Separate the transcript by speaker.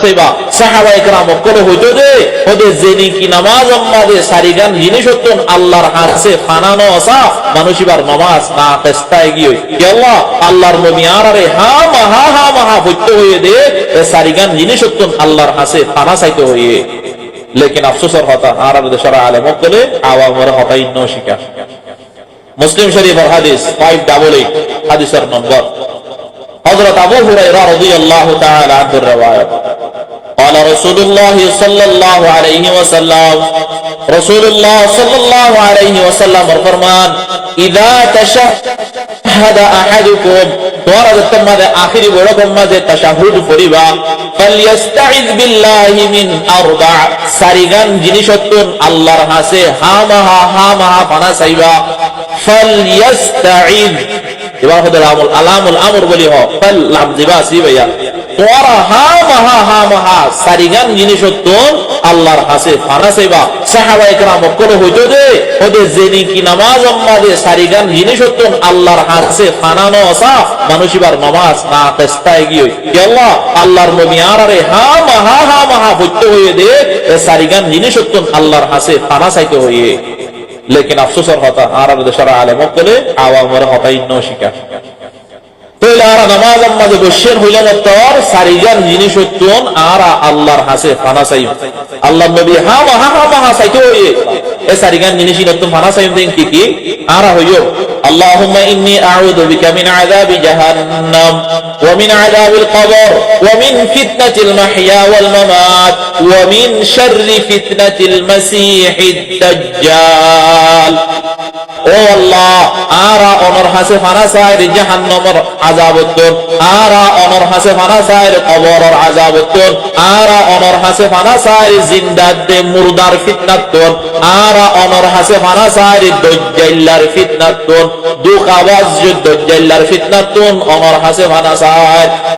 Speaker 1: অতএবা সাহাবায়ে কেরাম কল হইতো যে ওদের জেনি কি নামাজ আম্মাদে সারিগান জিনিস হতন আল্লাহর হাতে ফানানো আসা মানুষিবার নামাজ না তেস্তায় গিয়ে কি আল্লাহ আল্লাহর নবী আরে হা মাহা হইতো হয়ে দে সারিগান জিনিস হতন আল্লাহর হাতে ফানা চাইতে হয়ে লেকিন আফসোসের কথা আর দেশের আলেম বলে আওয়ামের হতাই ন শিকার মুসলিম শরীফের হাদিস 588 হাদিসের নম্বর হযরত আবু হুরায়রা রাদিয়াল্লাহু তাআলা আনহুর riwayat قال رسول الله صلى الله عليه وسلم رسول الله صلى الله عليه وسلم فرمان اذا تشهد احدكم ورد تمد اخر ورقم ماذا تشهد فريبا فليستعذ بالله من اربع سارغان جنيشتون الله رحاسه হামাহা পানা চাইবা فليستعذ এবার হতে আলামুল আমর বলি হ ফাল লাম দিবা সিবাইয়া তোরা হামাহা সারিগান জিনিস হতন আল্লাহর কাছে ফানা চাইবা সাহাবায়ে কেরাম কল হইতো যে ওদের জেনি কি নামাজ আম্মাদে সারিগান জিনিস হতন আল্লাহর কাছে ফানানো আসা মানুষিবার নামাজ না তেস্তায় গিয়ে কি আল্লাহ আল্লাহর নবী আরে হামাহা হইতো হয়ে দে সারিগান জিনিস হতন আল্লাহর কাছে ফানা চাইতে হয়ে লেকিন আফসোসের কথা আর দেশের আলেম বলে আওয়ামের হতাই ন শিকার তাইলে আর নামাজ আম্মাদে বসেন হইলেন তোর সারিগান জিনিস হতন আর আল্লাহর হাসে ফানা চাই আল্লাহর নবী হামাহা চাইতে হয়ে এ সারিগান জিনিস হতন ফানা চাই দেন কি আর হইও اللهم إني أعوذ بك من عذاب جهنم ومن عذاب القبر ومن فتنة المحيا والممات ومن شر فتنة المسيح الدجال ও আল্লাহ আরা অনর হাসে ফানা সাইর জাহান্নামের আযাবতন আরা অনর হাসে ফানা সাইর কবরের আযাবতন আরা অনর হাসে ফানা সাইর জিন্দাতে মুরদার ফিতনাতন আরা অনর হাসে ফানা সাইর দাজ্জালার ফিতনাতন দুখ আওয়াজ দাজ্জালার ফিতনাতন অনর হাসে ফানা সাইর